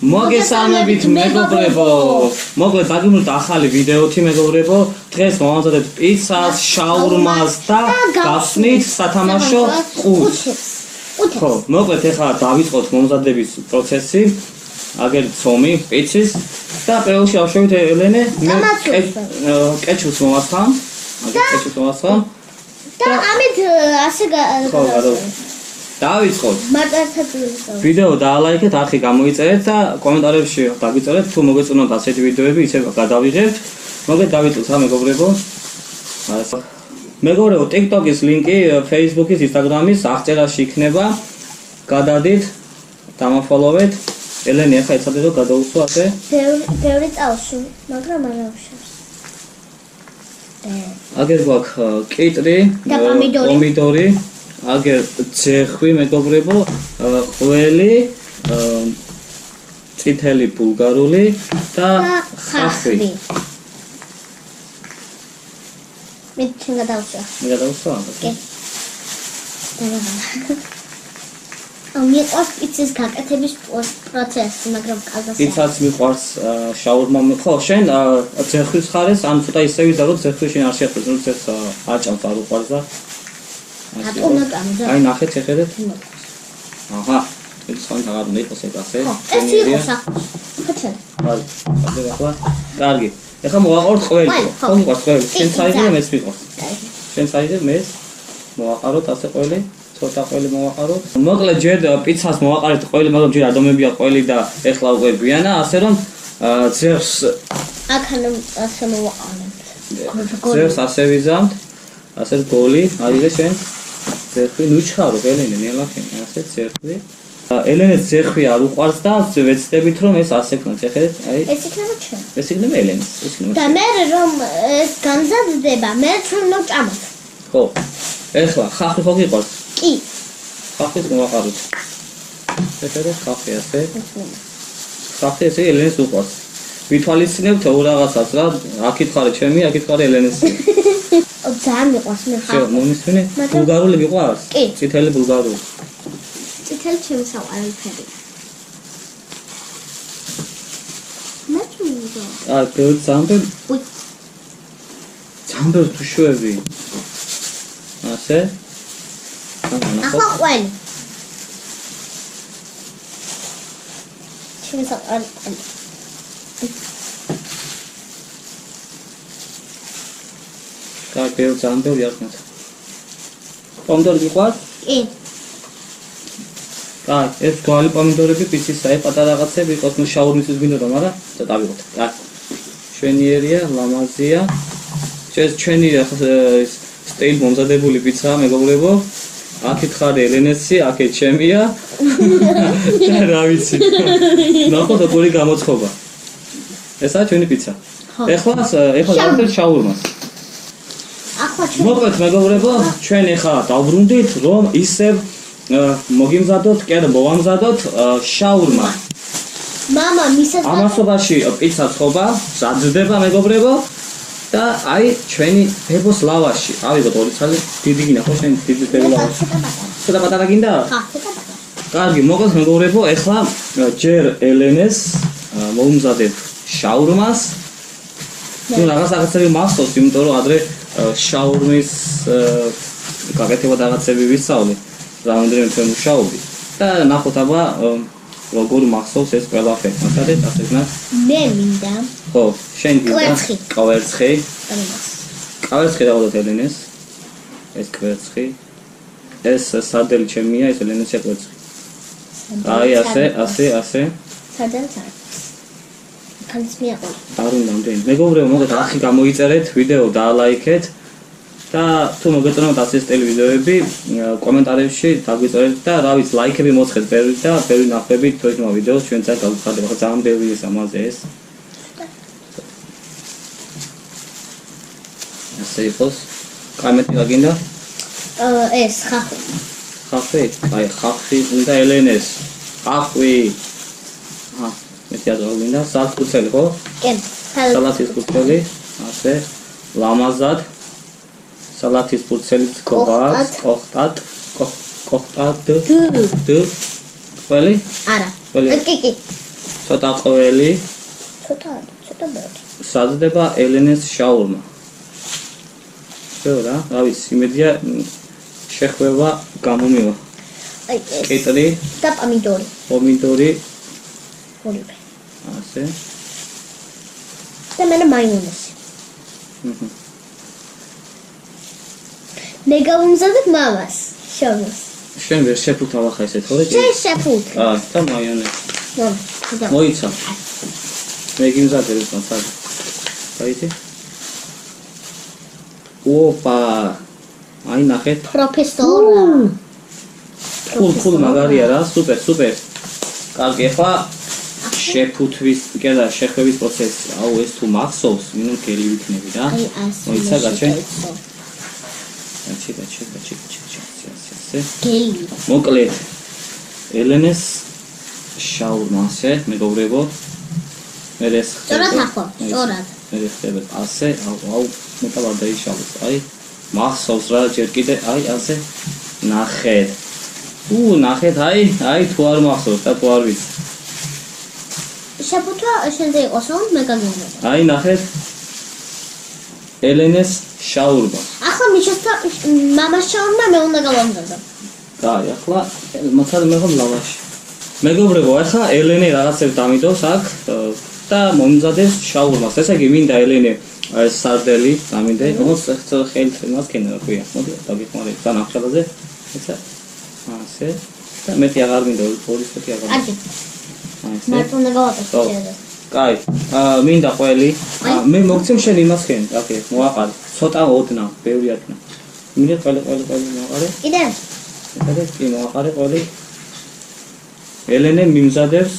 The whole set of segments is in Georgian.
მოგესალმებით მეგობრებო. მოკლედ დაგიმულეთ ახალი ვიდეოთი მეგობრებო. დღეს მოვამზადეთ პიცას, შაურმას და გახსნით სათამაშო ყუთს. ხო, მოკლედ ახლა დავიწყოთ მომზადების პროცესი. აგერ ცომი პიცის და პირველში ავშევით ელენე მე კეჩუპს მოვასხამ. კეჩუპს მოვასხამ. და ამით ასე დავიწყოთ. მარტართა ვიდეო დაალაიქეთ, არხი გამოიწერეთ და კომენტარებში დაგვიწერეთ თუ მოგეწონათ ასეთი ვიდეოები, ისე გადავიღებთ. მოგეთ დავიწყოთ რა მეგობრებო. მეგობრებო, TikTok-ის ლინკი, Facebook-ის, Instagram-ის აღწერაში იქნება. გადადით, დამაფოლოვეთ. ელენე ახლა ეცადე რომ გადაუსვა ასე. ბევრი წავში, მაგრამ არ ავშევს. აგერ გვაქვს კიტრი, პომიდორი, აგერ ძეხვი მეგობრებო, ყველი, წითელი ბულგარული და ხახვი. მე ჩვენ გადავსვა. მე გადავსვა? კი. მიყვარს პიცის გაკეთების პროცესი, მაგრამ კალდასა. პიცაც მიყვარს, შაურმა ხო, შენ ძეხვის ხარეს, ან ცოტა ისე ვიდა რომ ძეხვის შენ არ შეხვდეს, რომ ძეხს აჭამს არ უყვარს და აი ნახეთ შეხედეთ. აჰა, ეს ხან აღარ უნდა იყოს ეგ ასე. ეს იყოს ახლა. აი, ახლა კარგი. ეხლა მოვაყავთ ყველი. ხო მიყვარს ყველი. შენ საიდე მეც მიყვარს. შენ საიდე მეც მოვაყაროთ ასე ყველი. ცოტა ყველი მოვაყაროთ. მოკლედ ჯერ პიცას მოვაყარეთ ყველი, მაგრამ ჯერ ადამიანია ყველი და ეხლა უკვე გვიანა, ასე რომ ძეხს აქან ასე მოვაყარეთ. ძეხს ასე ვიზამთ. ასე გოლი, აიღე შენ. ძეხვი ნუჩხარო, ელენე, ნელახენი, ასე ძეხვი. ელენეს ძეხვი არ უყვარს და ვეცდებით რომ ეს ასე ქნათ, შეხედეთ, აი. ეს იქნება ჩვენ. ეს იქნება ელენეს, ეს იქნება. და მე რომ ეს განზადდება, მე ჩვენ მოვჭამოთ. ხო. ეხლა ხახვი ხო გიყვარს? კი. ხახვით მოვაყაროთ. შეხედეთ, ხახვი ასე. ხახვი ესე ელენეს უყვარს. ვითვალისწინებთ ორ რაღაცას რა, აქეთ ხარ ჩემი, აქეთ ხარ ელენეს. ძალიან მიყვარს მე ხარ. მომისმენე? ბულგარული მიყვარს? კი. წითელი ბულგარული. წითელი ჩემი საყვარელი ფერი. მე თვითონ. აი, ბევრი ძამბე. უი. ძამბე თუშოები. ასე? ახლა ყველი. ჩემი საყვარელი. კარგი, ძამბე ვიარქნათ. პომიდორი გიყვარს? კი. კარგი, ეს გვალი პომიდორები პიცისა, აი პატარა რაღაცები იყოს, ნუ შაურმისთვის გინდოდა, მაგრამ დავიღოთ. კარგი. შვენიერია, ლამაზია. ჩვენი სტეილ მომზადებული პიცაა, მეგობრებო. აქეთ ხარ ელენესი, აქეთ ჩემია. რა ვიცი. ნახოთ როგორი გამოცხობა. ესაა ჩვენი პიცა. ეხლა დავხსნით შაურმას. მოკლედ მეგობრებო, ჩვენ ახლა დავბრუნდით, რომ ისევ მოგიმზადოთ, კი არა მოვამზადოთ შაურმა. მამა, მისას ამასობაში პიცა ცხობა, ზადდება მეგობრებო და აი ჩვენი ბებოს ლავაში. ავიღოთ ორი ცალი, დიდი გინდა ხო შენ დიდი ბებო ლავაში. ცოტა პატარა გინდა? ხა, ცოტა პატარა. კარგი, მოკლედ მეგობრებო, ახლა ჯერ ელენეს მოვამზადებ შაურმას. ნუ რაღაცები მახსოვს, იმიტომ რომ ადრე შაურმის გაკეთება რაღაცები ვისწავლე. რამდენიმე თვე მუშაობდი და ნახოთ აბა როგორ მახსოვს ეს ყველაფერი. მასადეთ ასე ვნა. მე მინდა. ხო, შენ გინდა? კვერცხი. კვერცხი. ამას. კვერცხი დავდოთ ელენეს. ეს კვერცხი. ეს სადელი ჩემია, ეს ელენეს კვერცხი. აი ასე. სადელი ცა. კანის მიაყოლ. არ უნდა ამდენი. მეგობრებო, მოგეთ ახი გამოიწერეთ, ვიდეო დაალაიქეთ. და თუ მოგეწონათ ასე სტილი ვიდეოები, კომენტარებში დაგვიწერეთ და რა ვიცი, ლაიქები მოწხეთ ბევრი და ბევრი ნახვები თვითონ ვიდეოს ჩვენ ძალიან გავუხარდება. ხო, ძალიან ბევრი ის ამაზე ეს. ასე იყოს. კამეტი გაგინდა? ეს ხახვი. ხახვი? აი, ხახვი უნდა ელენეს. ხახვი. აჰა, მეტი ადრე გინდა სალათი ხო? კი. სალათის კუთხელი, ასე. ლამაზად. სალათის პურცელით გოგას, კოხტად. ყველი? არა. ყველი. კი. ცოტა ყველი ცოტა ბევრი. საზრდება ელენეს შაურმა. რა ვიცი, იმედია შეხვევა გამომივა. აი ეს. კიტრი და პომიდორი. პომიდორი ორივე. ასე. და მე მაიონეზი. მე გავუმზადებ მამას შაურმას. შენ ვერ შეფუთავ ახლა ესე თორე? შენ შეფუთე. და მაიონეზი. და მოიცა. მე გიმზადებ თორე. გაიცი? ოპა. აი ნახეთ. პროფესორა. Cool მაგარია რა, სუპერ. კარგი, ახლა შეფუთვის და შეხვევის პროცესი. აუ ეს თუ მახსოვს, მინიმუმ გელი ვიქნები რა. აი ასე. მოიცა გაჩენ? გაჩი. გელი. მოკლედ ელენეს შაურმასე, მეგობრებო. მე ეს სწორად ახლა, სწორად. მე ხდება ასე, აუ მე თავად დაიშალოს. აი მახსოვს რა ჯერ კიდე, აი ასე ნახეთ. ნახეთ, აი თუ არ მახსოვს და თუ არ ვიცი. შეფუთვა შენზე იყოს, რომ მე გაგიმზადებ. აი ნახეთ. ელენეს შაურმა. ახლა მიშასთან მამას შაურმა მე უნდა გავამზადო. კაი, ახლა მოცადე მე ხომ ლავაში. მეგობრებო, ახლა ელენე რაღაცებს დამიდოს აქ და მომზადებს შაურმას. ესე იგი მინდა ელენე სარდელი დამინდე, όμως ხელით მას ქენა რა ქვია. მოდი დაგიხმარებ თან ახალაზე. ეცა ასე და მეტი აღარ მინდა ორი სეტი აღარ. აგი. ასე. მარტო უნდა გავატეხე. კაი, მინდა ყველი. მე მოგცემ შენ იმას ხენ, ოკეი, მოაყარე. ცოტა ოდნა, ბევრი ატნა. მინდა ყველი მოაყარე. კიდე? კი მოაყარე ყველი. ელენე მიმზადებს,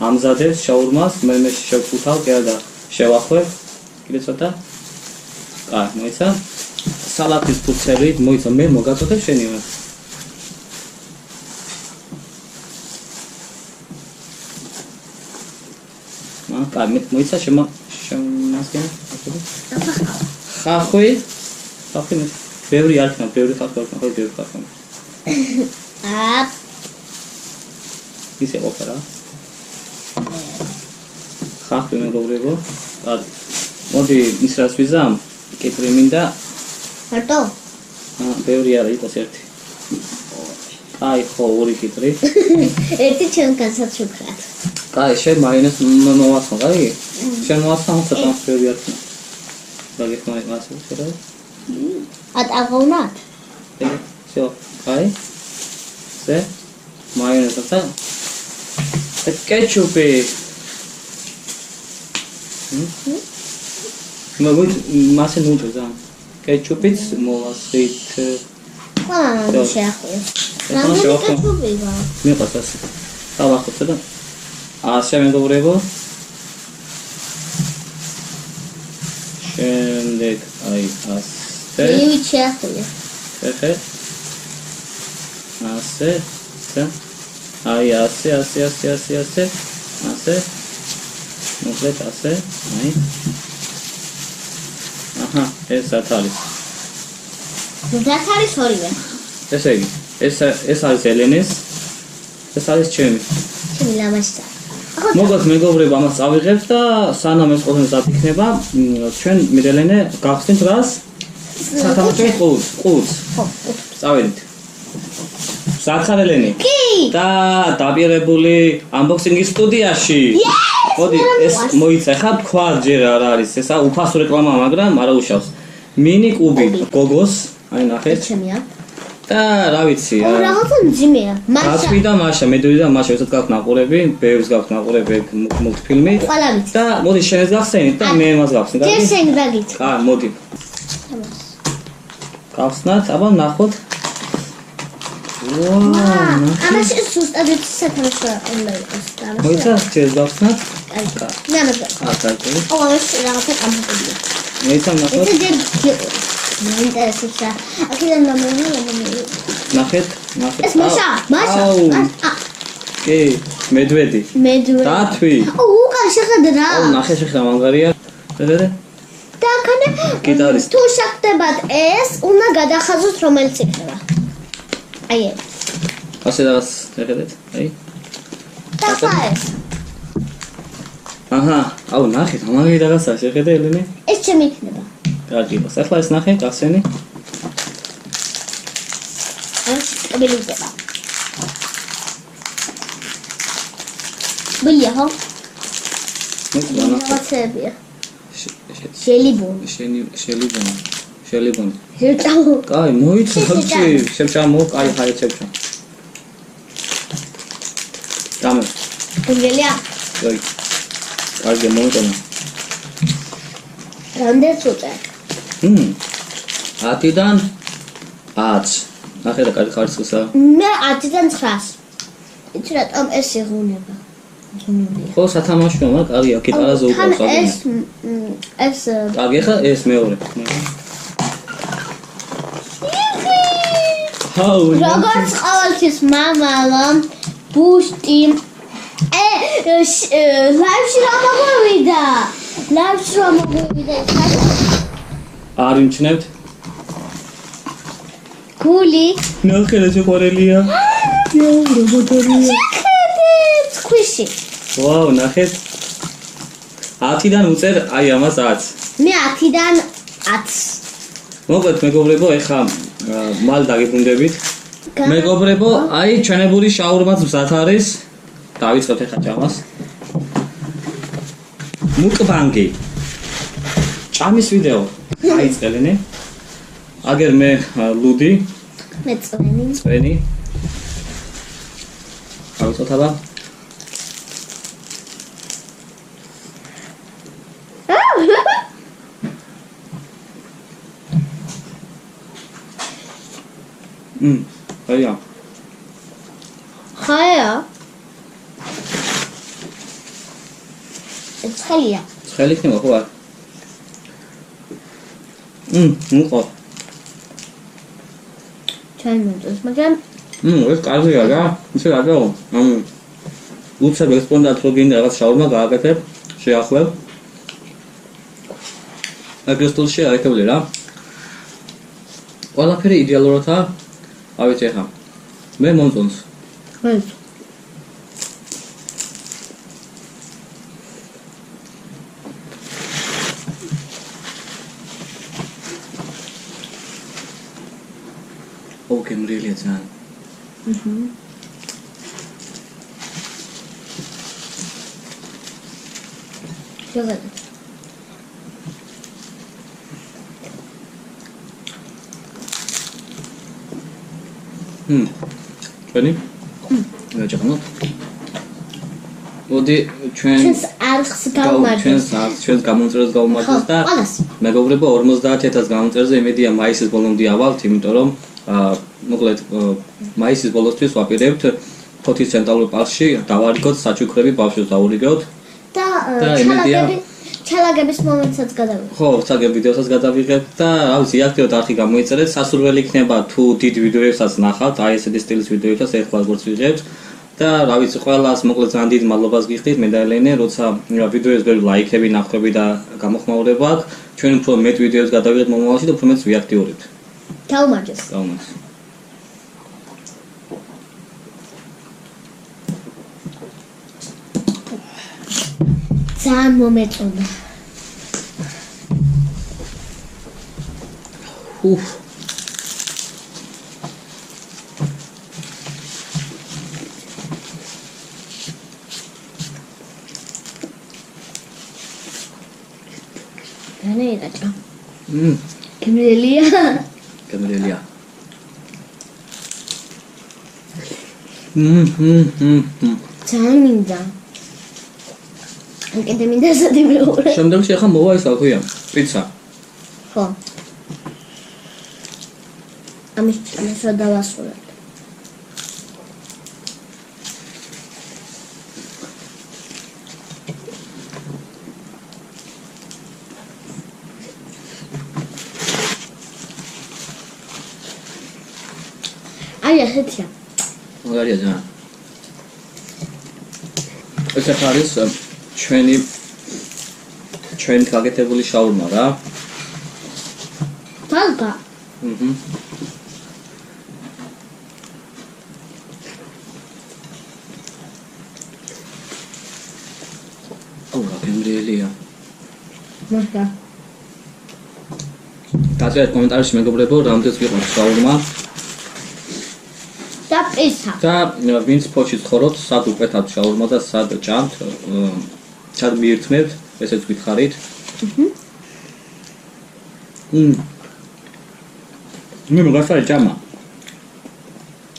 ამზადებს შაურმას, მე შევფუთავ და შევახვევ. კიდე ცოტა. კაი, მოიცა. სალატის ფუცელი, მოიცა, მე მოგაწოდებ შენ იმას. კაი, მე მოიცა შემასკენ. ხახვი. ბევრი არქნა, ბევრი ხახვი, ბევრი ხახვი. ისე ოპერა. ხახვი მეგობრებო. მოდი ის რას ვიზამ? კიტრი მინდა. მარტო? ბევრი არა იყოს ერთი. აი ხო, ორი კიტრი. ერთი ჩემგანსაც შევხრათ. კაი, შენ მაინეს მოვასხო, კაი? შენ მოვასხო ცოტა ბევრი არქნა. დაგიხმარი მას უცერა. ატაღოვნათ? всё, კაი. ზე მაინეს ახლა. კეჩუპი. მოგეთ მასე ნუჭა. კეჩუპიც მოვასხით. ყველა შეახვია. რამდენი კეჩუპია? მიყვარს ასე. დავახოთ და ასე მეგობრებო. შემდეგ აი ასე. ივი შეახვია. ხე. ასე. აი ასე. ასე. მოკლედ ასე. აი. აჰა, ეს არის. რაც არის ორივე. ესე იგი, ეს არის ელენეს. ეს არის ჩემი. ჩემი ლამაშა. მოგოთ მეგობრებო, ამას წავიღებთ და სანამ ეს ყველაფერი მზად იქნება, ჩვენ მე ელენე გავხსნით რას? სათამაშო ყუთს. ხო. წავედით. სათხარ ელენე. კი. და დაბირებული unboxing-ის სტუდიაში. მოდი ეს მოიცა ხა თქვა ჯერ არ არის ესა უფასო რეკლამაა, მაგრამ არა უშავს. მინი კუბი გოგოს, აი ნახეთ. ჩემია. და რა ვიცი, რაღაცა მძიმეა. მაშა. გაწვი და მაშა, მედოდი და მაშა, ესეთ გაქვთ ნაყურები, ბევრს გაქვთ ნაყურები მულტფილმი. ყველა ვიცი. და მოდი შენ ეს გახსენით და მე მას გავხსნით. ჯერ შენ გაგიცი. მოდი. გავხსნათ, აბა ნახოთ. ამაში სუსტად სათამაშო უნდა იყოს. მოიცა, ჯერ გავხსნათ. აი. მე ამას. კაი. ამაში რაღაცა კამპიუტერია. მოიცა ნახოთ. ეს ჯერ მე ინტერესებს რა. აქედან მომენტი. ნახეთ. ეს მაშა. კი, მედვედი. დათვი. უკან შეხედე რა. ნახე შეხედა მაგარია. და აქანე გიტარისტი. თუ შეგდებათ ეს, უნდა გადახაზოთ რომელიც იქნება. აი ეს. ასე რაღაც შეხედეთ, აი. და ხა ეს. აჰა, აუ ნახეთ, ამაღი რაღაცა შეხედე ელენე. ეს ჩემი იქნება. კარგი, ახლა ეს ნახე, გახსენი. ეს სტაბილიზება. ბია ხო? მოკლანა. რაღაცებია. შელიბონი. შელიბონი. შევჭამო. კაი, მოიცავში, შევჭამო, კაი, ხაი შევჭამ. დამე. გელია. კაი. კარგი, მოიტანა. რამდენს უწე? 10-დან 10. ნახე და კარგი ხარისხისა. მე 10-დან 900. იცი რატომ ეს იღუნება? ხო, სათამაშოა, მაგრამ კარგია, გიტარაზე უკრავს აგონია. ეს კარგი, ხა ეს მეორე. ჰაუ, როგორც ყოველთვის მამალამ ბუშტი ლაივში რა მოგვივიდა? ლაივში რა მოგვივიდა? არ იმჩნევთ? გული ნახე რა შეყარელია. იო, რობოტია. შეხედეთ ქვიში. ვაუ, ნახეთ. 10-დან უწერ აი ამას 10. მე 10-დან 10. მოკლედ მეგობრებო, ეხა მალ დაგიბრუნდებით. მეგობრებო, აი ჩვენებული შაურმაც მზად არის. დავიწყებთ ეხა ჭამას. მუკბანგი. ჭამის ვიდეო. აიწყელენე. აგერ მე ლუდი, მე წვენი. წვენი. ავიწყოთ აბა. აია. ხაია. ეს ხალია. ხელი ხდება ხო არ? ნუყო. ჩაიმოწეს, მაგრამ ეს კარგია რა. ისე რატო? უცებ ექსპონდატ რო გინდა რაღაც შაურმა გააკეთებ, შეახვევ. აგრესტულში აიქებული რა. ყველაფერი იდეალურადაა. ავიცი ხა. მე მომწონს. ეს ოკეი, მრილია ძალიან. შევადეთ. ჩვენი? გაჭამოთ. მოდი ჩვენ ჩვენს არხს გავმარჯვეს. ჩვენს გამომწერს გავუმარჯვეს და მეგობრებო 50000 გამომწერზე იმედია მაისის ბოლომდე ავალთ, იმიტომ რომ მოკლედ მაისის ბოლოსთვის ვაპირებთ ფოთის ცენტრალურ პარკში დავარიგოთ საჩუქრები ბავშვებს დაურიგოთ და იმედია ჩალაგების მომენტსაც გადავიღეთ. ხო, საგებ ვიდეოსაც გადავიღებთ და რა ვიცი, აქტიურად არხი გამოიწერეთ, სასურველი იქნება თუ დიდ ვიდეოებსაც ნახავთ, აი ესეთი სტილის ვიდეოებსაც ეხლა როგორც ვიღებთ და რა ვიცი, ყველას მოკლედ ძალიან დიდ მადლობას გიხდით მე და ელენე, როცა ვიდეოებს ბევრი ლაიქები, ნახვები და გამოხმაურება აქვს, ჩვენ უფრო მეტ ვიდეოებს გადავიღებთ მომავალში და უფრო მეტს ვიაქტიურებთ. გავმარჯვეს. გამარჯვეს. ძალიან მომეწონა. უფ. რა ნეირაჭა? გემრიელია. გემრიელია. ძალიან მინდა. კიდე მინდა სადიმეურე. შემდეგში ახლა მოვა ის აქვია, პიცა. ხო. ამის ჭამას რა დავასრულებ. აი ახეთია. მაგარია ძალიან. ეს ახლა არის ჩვენი გაკეთებული შაურმა რა. თალკა. რა გემრიელია. მაშა. დაწერეთ კომენტარებში მეგობრებო, რამდენიც გიყვართ შაურმა და პიცა. და ვინც ფოჩი ცხოვრობთ, სად უყეთავთ შაურმა და სად ჭამთ, სად მიირთმევთ, ესეც გითხარით. მე მოგახსოვე ჭამა.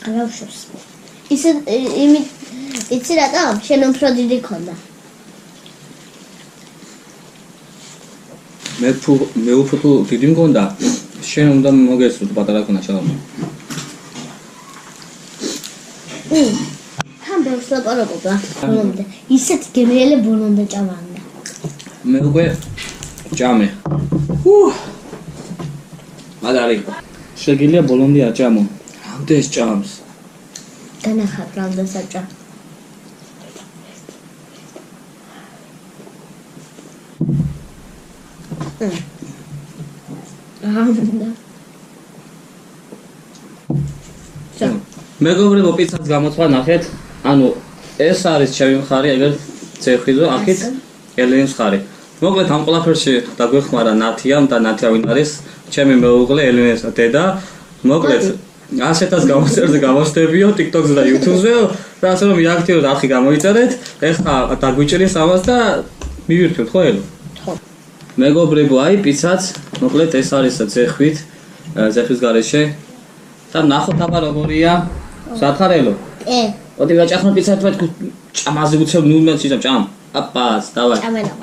არა უშავს. ისე იმით იცი რატო? შენ უფრო დიდი ქონდა. მე უფრო თუ დიდი მქონდა, შენ უნდა მოგესწრო პატარა ქონა შაურმა. თან ბევრს ლაპარაკობდა ბოლომდე. ისეთი გემრიელი ბოლომდე ჭამანდა. მე უკვე ჭამე. მაგარი. შეგიძლია ბოლომდე აჭამო. რამდენს ჭამს? განახატ რამდენს აჭამ. მეგობრებო, პიცას გამოცხვა ნახეთ. ანუ ეს არის ჩემი მხარი, ეგერ წეხვიდო, აქეთ ელენის მხარი. მოკლედ ამ ყველაფერში დაგვეხმარა ნათია და ნათია ვინ არის? ჩემი მეუღლე ელენის დედა. მოკლედ ასეთას გამოწერზე გამოსდებიო TikTok-ზე და YouTube-ზე, და ასე რომ იაქტიუროთ, არხი გამოიწერეთ. ეხლა დაგვიჭრეს ამას და მივირთვით ხო ელო? ხო. მეგობრებო, აი პიცაც, მოკლედ ეს არის წეხვით, წეხვის გარეშე. და ნახოთ აბა როგორია. სათხარელო. კი. ოდი გაჭახნო პიცა თქვენ ჭამაზე უცებ ნულმეც იცამ ჭამ. აპას, დავай. ჭამელა.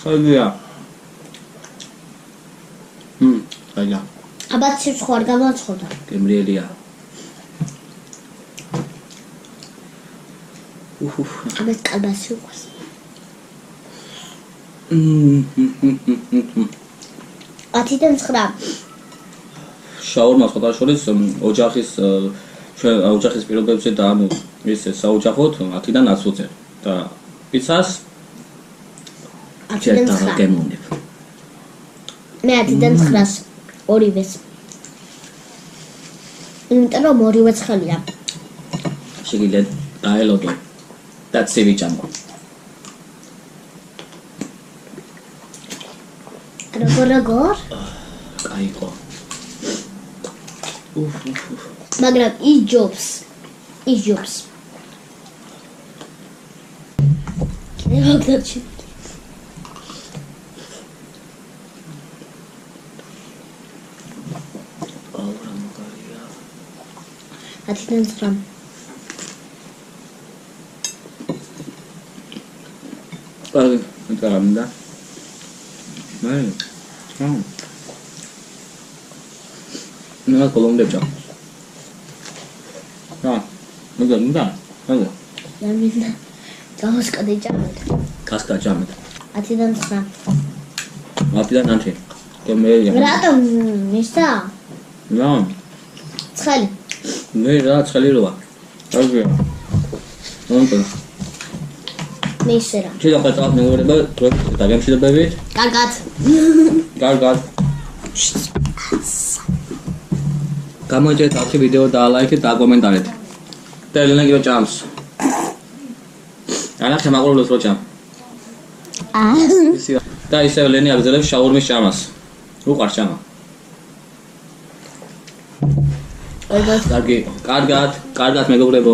ხალია. ხალია. აბა ციფრ ხარ გამოცხოდა. გემრიელია. აბა კალბასი უყურს. ათიდან 9. შაურმა სხვა შორის ოჯახის ოჯახის პირობებზე და ანუ ის საოჯახოდ 10-დან 10-ზე და პიცას 10-დან 9. გემონებ. მე 10-დან 9-ს ორივეს. იმიტომ რომ ორივე ცხელია. შეგიძლია დაელოდო და ცივი ჭამო. როგორ? კაიყო. მაგრამ იჯობს. კიდე მაგდაჩი. აურა მაგარია. 10-დან 9. კარგი, მეტყარამდა. მე მე კოლომბია ჭამ. მოგდა. და მინდა გავასკადე ჭამეთ. კასკა ჭამეთ. 10-დან 9. 10-დან 9. გემრიელია. რატომ მისცა? რა? ცხელი. მე რა ცხელი როა. კარგია. მონტო. მისერა. შეიძლება ყეთავ მეგობრებო, და გემშვიდობებით. კარგად. კარგად. გამოიწერეთ ახლა ვიდეო და ლაიქეთ და კომენტარეთ. და ელენა კიდევ ჭამს. ანა ხემაყურებს რო ჭამ. და ისე ელენი აგზელებს შაურმის ჭამას. უყარ ჭამა. კარგად, მეგობრებო.